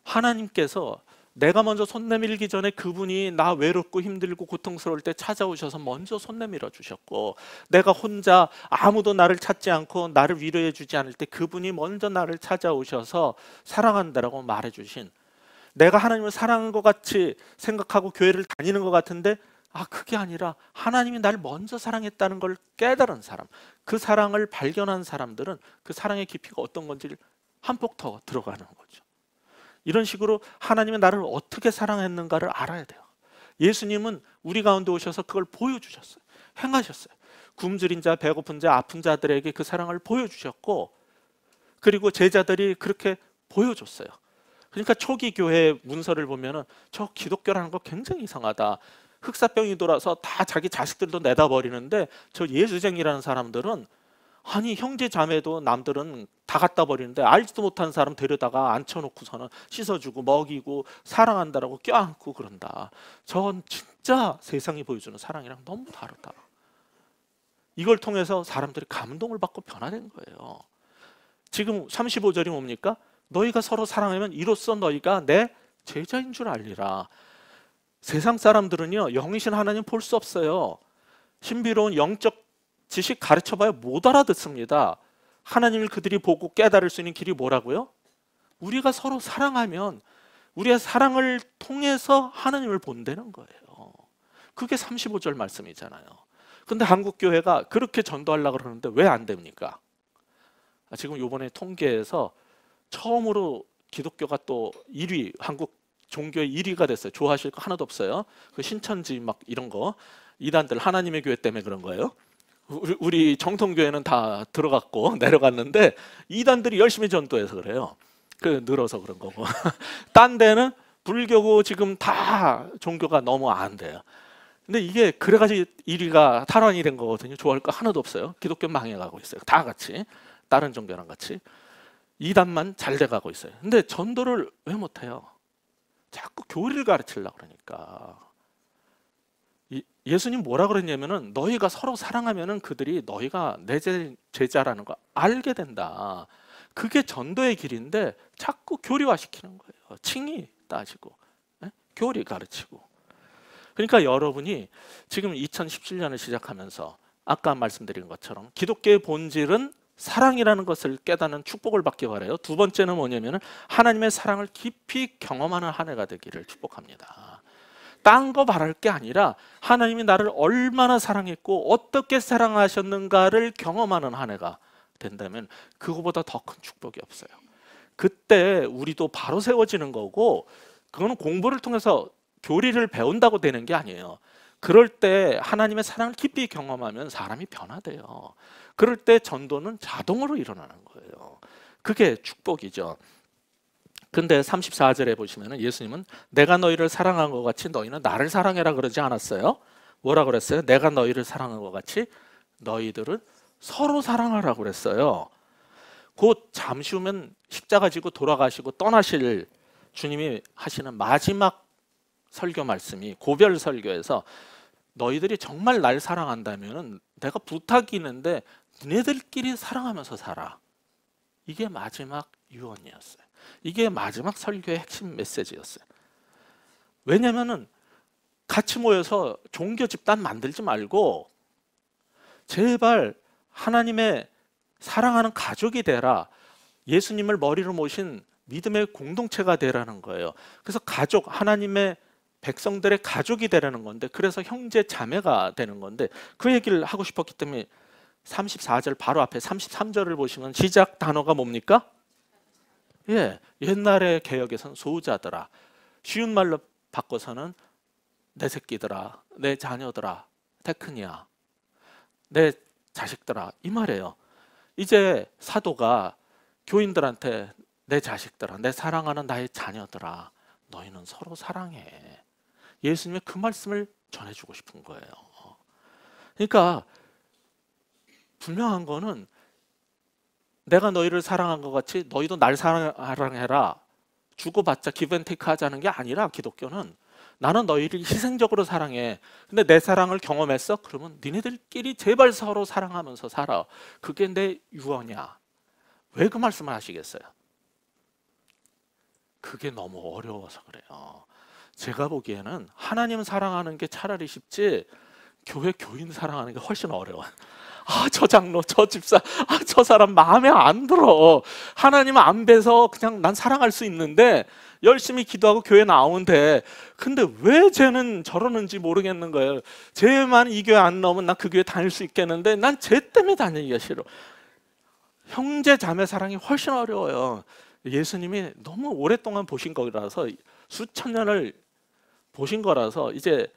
하나님께서 내가 먼저 손 내밀기 전에 그분이 나 외롭고 힘들고 고통스러울 때 찾아오셔서 먼저 손 내밀어 주셨고, 내가 혼자 아무도 나를 찾지 않고 나를 위로해 주지 않을 때 그분이 먼저 나를 찾아오셔서 사랑한다라고 말해 주신, 내가 하나님을 사랑한 것 같이 생각하고 교회를 다니는 것 같은데 그게 아니라 하나님이 날 먼저 사랑했다는 걸 깨달은 사람, 그 사랑을 발견한 사람들은 그 사랑의 깊이가 어떤 건지를 한 폭 더 들어가는 거죠. 이런 식으로 하나님이 나를 어떻게 사랑했는가를 알아야 돼요. 예수님은 우리 가운데 오셔서 그걸 보여주셨어요. 행하셨어요. 굶주린 자, 배고픈 자, 아픈 자들에게 그 사랑을 보여주셨고, 그리고 제자들이 그렇게 보여줬어요. 그러니까 초기 교회 문서를 보면은 저 기독교라는 거 굉장히 이상하다. 흑사병이 돌아서 다 자기 자식들도 내다 버리는데 저 예수쟁이라는 사람들은, 아니 형제 자매도 남들은 다 갖다 버리는데 알지도 못한 사람 데려다가 앉혀놓고서는 씻어주고 먹이고 사랑한다라고 껴안고 그런다. 전 진짜 세상이 보여주는 사랑이랑 너무 다르다. 이걸 통해서 사람들이 감동을 받고 변화된 거예요. 지금 35절이 뭡니까? 너희가 서로 사랑하면 이로써 너희가 내 제자인 줄 알리라. 세상 사람들은요, 영이신 하나님 볼 수 없어요. 신비로운 영적 지식 가르쳐봐야 못 알아듣습니다. 하나님을 그들이 보고 깨달을 수 있는 길이 뭐라고요? 우리가 서로 사랑하면 우리의 사랑을 통해서 하나님을 본다는 거예요. 그게 35절 말씀이잖아요. 근데 한국교회가 그렇게 전도하려고 그러는데 왜 안 됩니까? 지금 이번에 통계에서 처음으로 기독교가 또 1위, 한국 종교의 1위가 됐어요. 좋아하실 거 하나도 없어요. 그 신천지 막 이런 거, 이단들 하나님의 교회 때문에 그런 거예요. 우리 정통교회는 다 들어갔고 내려갔는데 이단들이 열심히 전도해서 그래요. 그 늘어서 그런 거고. 딴 데는 불교고 지금 다 종교가 너무 안 돼요. 근데 이게 그래가지고 1위가 탈환이 된 거거든요. 좋아할 거 하나도 없어요. 기독교 망해가고 있어요. 다 같이, 다른 종교랑 같이. 이단만 잘 돼가고 있어요. 근데 전도를 왜 못해요? 자꾸 교리를 가르치려고 그러니까. 예수님 뭐라 그랬냐면은 너희가 서로 사랑하면은 그들이 너희가 내 제자라는 거 알게 된다. 그게 전도의 길인데 자꾸 교리화시키는 거예요. 칭의 따지고, 교리 가르치고. 그러니까 여러분이 지금 2017년을 시작하면서 아까 말씀드린 것처럼 기독교의 본질은 사랑이라는 것을 깨닫는 축복을 받기 바라요. 두 번째는 뭐냐면은 하나님의 사랑을 깊이 경험하는 한 해가 되기를 축복합니다. 딴 거 바랄 게 아니라 하나님이 나를 얼마나 사랑했고 어떻게 사랑하셨는가를 경험하는 한 해가 된다면 그거보다 더 큰 축복이 없어요. 그때 우리도 바로 세워지는 거고, 그거는 공부를 통해서 교리를 배운다고 되는 게 아니에요. 그럴 때 하나님의 사랑을 깊이 경험하면 사람이 변화돼요. 그럴 때 전도는 자동으로 일어나는 거예요. 그게 축복이죠. 근데 34절에 보시면 예수님은 내가 너희를 사랑한 것 같이 너희는 나를 사랑해라 그러지 않았어요. 뭐라 그랬어요? 내가 너희를 사랑한 것 같이 너희들은 서로 사랑하라고 그랬어요. 곧 잠시 후면 십자가 지고 돌아가시고 떠나실 주님이 하시는 마지막 설교 말씀이 고별 설교에서 너희들이 정말 날 사랑한다면 내가 부탁이 있는데 너네들끼리 사랑하면서 살아. 이게 마지막 유언이었어요. 이게 마지막 설교의 핵심 메시지였어요. 왜냐면은 같이 모여서 종교 집단 만들지 말고 제발 하나님의 사랑하는 가족이 되라. 예수님을 머리로 모신 믿음의 공동체가 되라는 거예요. 그래서 가족, 하나님의 백성들의 가족이 되라는 건데, 그래서 형제 자매가 되는 건데, 그 얘기를 하고 싶었기 때문에 34절 바로 앞에 33절을 보시면 시작 단어가 뭡니까? 예, 옛날의 개역에서는 소유자들아, 쉬운 말로 바꿔서는 내 새끼들아, 내 자녀들아, 테크니야, 내 자식들아, 이 말이에요. 이제 사도가 교인들한테 내 자식들아, 내 사랑하는 나의 자녀들아, 너희는 서로 사랑해. 예수님의 그 말씀을 전해주고 싶은 거예요. 그러니까 분명한 거는 내가 너희를 사랑한 것 같이 너희도 날 사랑해라. 주고받자 기브앤테이크 하자는 게 아니라, 기독교는 나는 너희를 희생적으로 사랑해. 근데 내 사랑을 경험했어? 그러면 니네들끼리 제발 서로 사랑하면서 살아. 그게 내 유언이야. 왜 그 말씀을 하시겠어요? 그게 너무 어려워서 그래요. 제가 보기에는 하나님 사랑하는 게 차라리 쉽지 교회 교인 사랑하는 게 훨씬 어려워요. 아, 저 장로, 저 집사, 아, 저 사람 마음에 안 들어. 하나님 안 뵈서 그냥 난 사랑할 수 있는데 열심히 기도하고 교회 나오는데, 근데 왜 쟤는 저러는지 모르겠는 거예요. 쟤만 이 교회 안 나오면 난 그 교회 다닐 수 있겠는데 난 쟤 때문에 다니기가 싫어. 형제 자매 사랑이 훨씬 어려워요. 예수님이 너무 오랫동안 보신 거라서, 수천 년을 보신 거라서 이제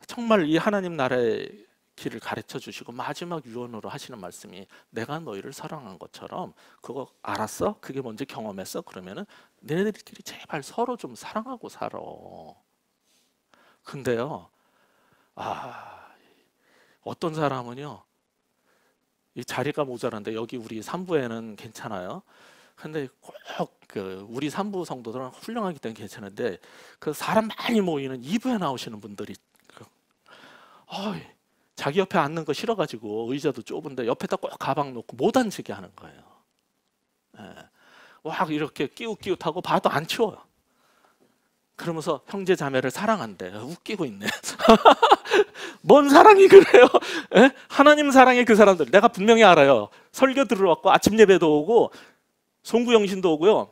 정말 이 하나님 나라의 길을 가르쳐 주시고 마지막 유언으로 하시는 말씀이 내가 너희를 사랑한 것처럼, 그거 알았어? 그게 뭔지 경험했어? 그러면은 너희들끼리 제발 서로 좀 사랑하고 살아. 근데요, 어떤 사람은요, 이 자리가 모자란데 여기 우리 3부에는 괜찮아요. 근데 꼭 그 우리 3부 성도들은 훌륭하기 때문에 괜찮은데, 그 사람 많이 모이는 2부에 나오시는 분들이 자기 옆에 앉는 거 싫어가지고 의자도 좁은데 옆에다 꼭 가방 놓고 못 앉게 하는 거예요. 예. 와, 이렇게 끼웃끼웃하고 봐도 안 치워요. 그러면서 형제 자매를 사랑한대. 웃기고 있네. 뭔 사랑이 그래요? 예? 하나님 사랑의 그 사람들 내가 분명히 알아요. 설교 들으러 왔고 아침 예배도 오고 송구영신도 오고요.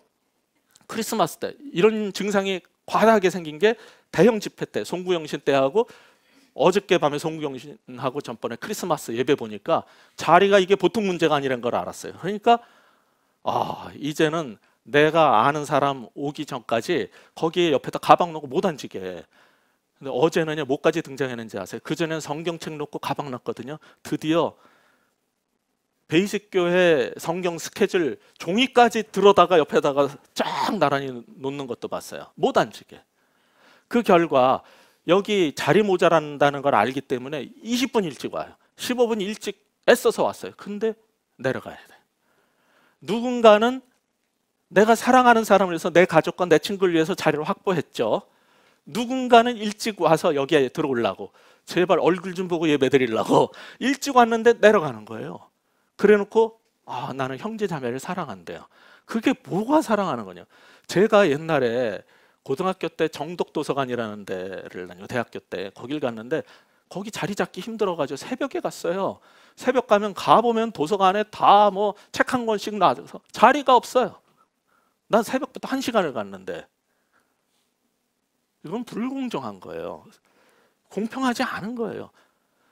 크리스마스 때 이런 증상이 과다하게 생긴 게 대형 집회 때, 송구영신 때 하고 어저께 밤에 송구영신하고 전번에 크리스마스 예배 보니까 자리가 이게 보통 문제가 아니라는 걸 알았어요. 그러니까 이제는 내가 아는 사람 오기 전까지 거기에 옆에다 가방 놓고 못 앉게 해. 근데 어제는요, 뭐까지 등장했는지 아세요? 그전에는 성경책 놓고 가방 놨거든요. 드디어 베이직 교회 성경 스케줄 종이까지 들어다가 옆에다가 쫙 나란히 놓는 것도 봤어요. 못 앉게. 그 결과 여기 자리 모자란다는 걸 알기 때문에 20분 일찍 와요. 15분 일찍 애써서 왔어요. 근데 내려가야 돼. 누군가는 내가 사랑하는 사람을 위해서, 내 가족과 내 친구를 위해서 자리를 확보했죠. 누군가는 일찍 와서 여기에 들어오려고, 제발 얼굴 좀 보고 예배 드리려고 일찍 왔는데 내려가는 거예요. 그래놓고 나는 형제 자매를 사랑한대요. 그게 뭐가 사랑하는 거냐. 제가 옛날에 고등학교 때 정독도서관이라는 데를 다니고 대학교 때 거길 갔는데, 거기 자리 잡기 힘들어가지고 새벽에 갔어요. 새벽 가면 가보면 도서관에 다 뭐 책 한 권씩 놔줘서 자리가 없어요. 난 새벽부터 1시간을 갔는데, 이건 불공정한 거예요. 공평하지 않은 거예요.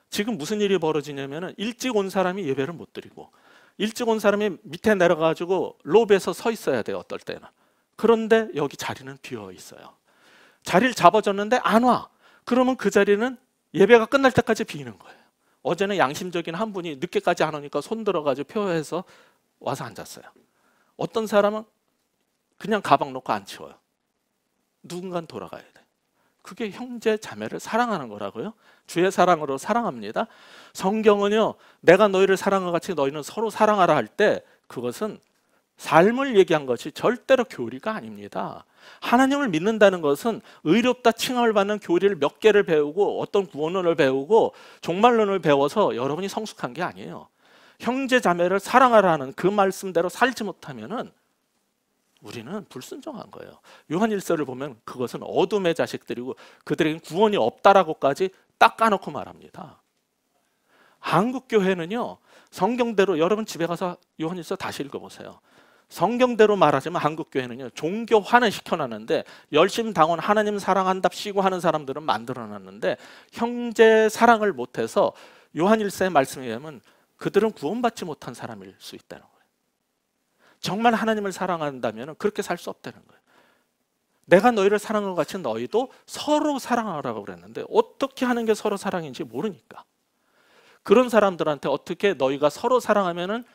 지금 무슨 일이 벌어지냐면, 일찍 온 사람이 예배를 못 드리고 일찍 온 사람이 밑에 내려가지고 로비에서 서 있어야 돼요, 어떨 때는. 그런데 여기 자리는 비어 있어요. 자리를 잡아줬는데 안 와. 그러면 그 자리는 예배가 끝날 때까지 비는 거예요. 어제는 양심적인 한 분이 늦게까지 안 오니까 손 들어가지고 표해서 와서 앉았어요. 어떤 사람은 그냥 가방 놓고 안 치워요. 누군가는 돌아가야 돼. 그게 형제 자매를 사랑하는 거라고요. 주의 사랑으로 사랑합니다. 성경은요, 내가 너희를 사랑한 같이 너희는 서로 사랑하라 할 때 그것은 삶을 얘기한 것이 절대로 교리가 아닙니다. 하나님을 믿는다는 것은 의롭다 칭함을 받는 교리를 몇 개를 배우고 어떤 구원론을 배우고 종말론을 배워서 여러분이 성숙한 게 아니에요. 형제 자매를 사랑하라는 그 말씀대로 살지 못하면은 우리는 불순종한 거예요. 요한일서를 보면 그것은 어둠의 자식들이고 그들에겐 구원이 없다라고까지 딱 까놓고 말합니다. 한국 교회는요, 성경대로, 여러분 집에 가서 요한일서 다시 읽어보세요. 성경대로 말하자면 한국 교회는요, 종교화는 시켜놨는데 열심 당원 하나님 사랑한답시고 하는 사람들은 만들어놨는데 형제 사랑을 못해서 요한일서의 말씀에 의하면 그들은 구원받지 못한 사람일 수 있다는 거예요. 정말 하나님을 사랑한다면 그렇게 살 수 없다는 거예요. 내가 너희를 사랑한 것 같이 너희도 서로 사랑하라고 그랬는데 어떻게 하는 게 서로 사랑인지 모르니까, 그런 사람들한테 어떻게 너희가 서로 사랑하면은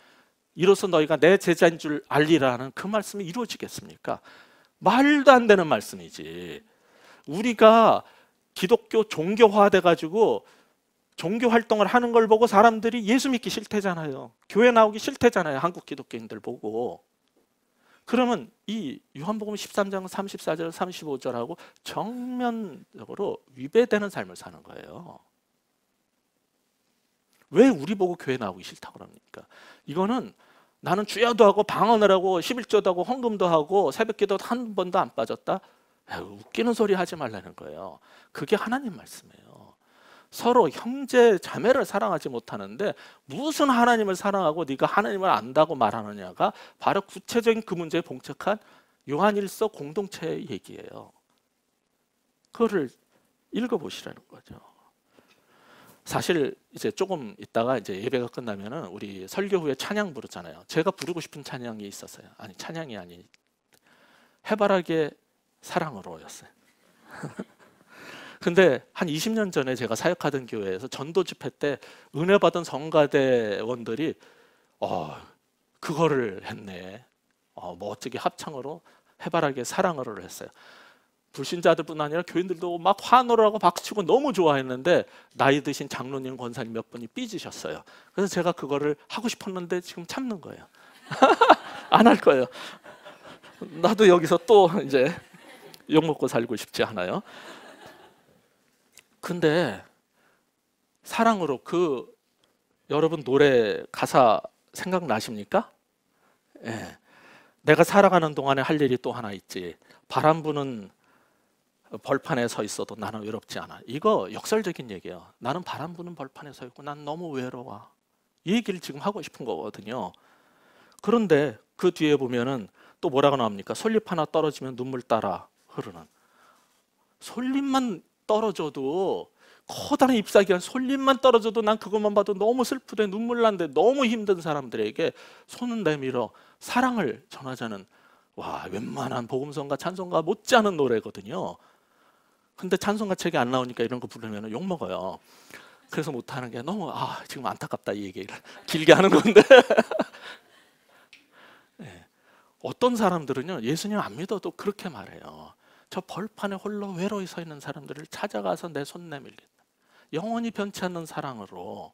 이로써 너희가 내 제자인 줄 알리라는 그 말씀이 이루어지겠습니까? 말도 안 되는 말씀이지. 우리가 기독교 종교화돼 가지고 종교 활동을 하는 걸 보고 사람들이 예수 믿기 싫대잖아요. 교회 나오기 싫대잖아요. 한국 기독교인들 보고. 그러면 이 요한복음 13장 34절 35절하고 정면적으로 위배되는 삶을 사는 거예요. 왜 우리 보고 교회 나오기 싫다고 그럽니까? 이거는 나는 주야도 하고 방언을 하고 11조도 하고 헌금도 하고 새벽기도 한 번도 안 빠졌다? 웃기는 소리 하지 말라는 거예요. 그게 하나님 말씀이에요. 서로 형제 자매를 사랑하지 못하는데 무슨 하나님을 사랑하고 네가 하나님을 안다고 말하느냐가 바로 구체적인 그 문제에 봉착한 요한일서 공동체의 얘기예요. 그거를 읽어보시라는 거죠. 사실 이제 조금 있다가 이제 예배가 끝나면은 우리 설교 후에 찬양 부르잖아요. 제가 부르고 싶은 찬양이 있었어요. 아니, 찬양이 아니, 해바라기의 사랑으로였어요. 근데 한 20년 전에 제가 사역하던 교회에서 전도 집회 때 은혜 받은 성가대원들이 그거를 했네. 멋지게 합창으로 해바라기의 사랑으로를 했어요. 불신자들뿐 아니라 교인들도 막 환호를 하고 박수치고 너무 좋아했는데 나이 드신 장로님, 권사님 몇 분이 삐지셨어요. 그래서 제가 그거를 하고 싶었는데 지금 참는 거예요. 안 할 거예요. 나도 여기서 또 이제 욕먹고 살고 싶지 않아요. 근데 사랑으로, 그 여러분 노래 가사 생각나십니까? 예. 내가 살아가는 동안에 할 일이 또 하나 있지. 바람 부는 벌판에 서 있어도 나는 외롭지 않아. 이거 역설적인 얘기예요. 나는 바람 부는 벌판에 서 있고 난 너무 외로워. 이 얘기를 지금 하고 싶은 거거든요. 그런데 그 뒤에 보면은 또 뭐라고 나옵니까? 솔잎 하나 떨어지면 눈물 따라 흐르는. 솔잎만 떨어져도, 커다란 잎사귀가 솔잎만 떨어져도 난 그것만 봐도 너무 슬프대, 눈물 난데, 너무 힘든 사람들에게 손을 내밀어 사랑을 전하자는, 와, 웬만한 복음성가 찬송가 못지않은 노래거든요. 근데 찬송가 책이 안 나오니까 이런 거 부르면 욕먹어요. 그래서 못하는 게 너무 지금 안타깝다, 이 얘기를 길게 하는 건데. 네. 어떤 사람들은요, 예수님 안 믿어도 그렇게 말해요. 저 벌판에 홀로 외로이 서 있는 사람들을 찾아가서 내 손 내밀겠다. 영원히 변치 않는 사랑으로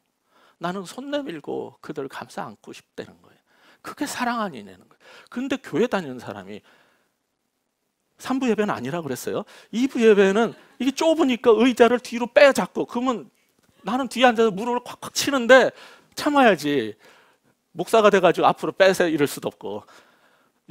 나는 손 내밀고 그들을 감싸 안고 싶다는 거예요. 그게 사랑 아니냐는 거예요. 근데 교회 다니는 사람이 3부 예배는 아니라 그랬어요. 2부 예배는 이게 좁으니까 의자를 뒤로 빼잡고, 그러면 나는 뒤에 앉아서 무릎을 콱콱 치는데 참아야지. 목사가 돼가지고 앞으로 빼세요 이럴 수도 없고.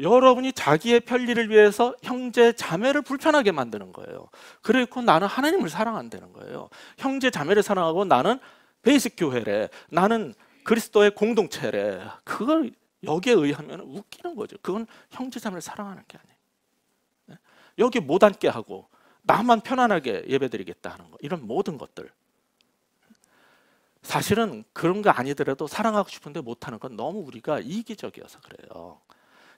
여러분이 자기의 편리를 위해서 형제 자매를 불편하게 만드는 거예요. 그리고 나는 하나님을 사랑한다는 거예요. 형제 자매를 사랑하고 나는 베이직 교회래, 나는 그리스도의 공동체래. 그걸 여기에 의하면 웃기는 거죠. 그건 형제 자매를 사랑하는 게 아니에요. 여기 못 앉게 하고 나만 편안하게 예배드리겠다 하는 거, 이런 모든 것들, 사실은 그런 거 아니더라도 사랑하고 싶은데 못하는 건 너무 우리가 이기적이어서 그래요.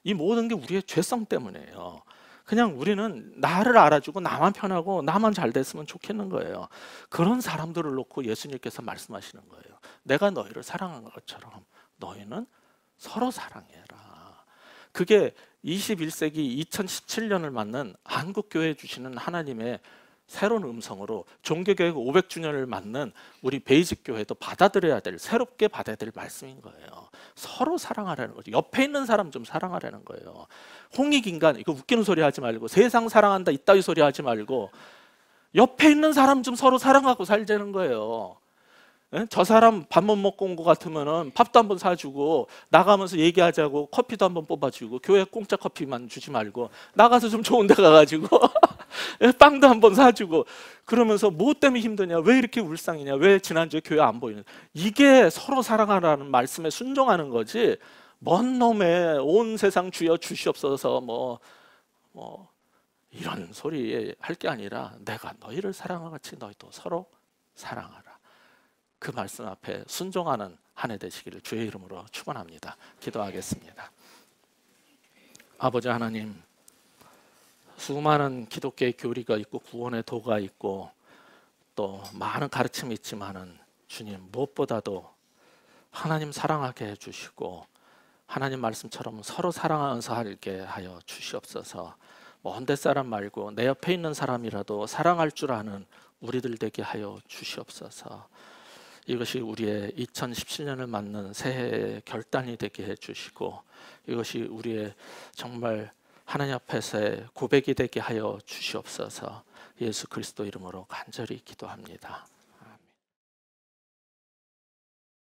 이 모든 게 우리의 죄성 때문이에요. 그냥 우리는 나를 알아주고 나만 편하고 나만 잘 됐으면 좋겠는 거예요. 그런 사람들을 놓고 예수님께서 말씀하시는 거예요. 내가 너희를 사랑한 것처럼 너희는 서로 사랑해라. 그게 21세기 2017년을 맞는 한국교회 주시는 하나님의 새로운 음성으로 종교개혁 500주년을 맞는 우리 베이직교회도 받아들여야 될, 새롭게 받아야 될 말씀인 거예요. 서로 사랑하라는 거죠. 옆에 있는 사람 좀 사랑하라는 거예요. 홍익인간, 이거 웃기는 소리 하지 말고, 세상 사랑한다 이따위 소리 하지 말고 옆에 있는 사람 좀 서로 사랑하고 살자는 거예요. 저 사람 밥 못 먹고 온 것 같으면 밥도 한번 사주고, 나가면서 얘기하자고 커피도 한번 뽑아주고, 교회 공짜 커피만 주지 말고 나가서 좀 좋은 데 가가지고 빵도 한번 사주고, 그러면서 뭐 때문에 힘드냐, 왜 이렇게 울상이냐, 왜 지난주에 교회 안 보이냐, 이게 서로 사랑하라는 말씀에 순종하는 거지, 먼 놈의 온 세상 주여 주시옵소서 뭐 이런 소리 할 게 아니라, 내가 너희를 사랑한 같이 너희도 서로 사랑하라. 그 말씀 앞에 순종하는 한 해 되시기를 주의 이름으로 축원합니다. 기도하겠습니다. 아버지 하나님, 수많은 기독교의 교리가 있고 구원의 도가 있고 또 많은 가르침이 있지만은, 주님 무엇보다도 하나님 사랑하게 해주시고 하나님 말씀처럼 서로 사랑하면서 살게 하여 주시옵소서. 먼 데 사람 말고 내 옆에 있는 사람이라도 사랑할 줄 아는 우리들 되게 하여 주시옵소서. 이것이 우리의 2017년을 맞는 새해의 결단이 되게 해주시고, 이것이 우리의 정말 하나님 앞에서의 고백이 되게 하여 주시옵소서. 예수 그리스도 이름으로 간절히 기도합니다.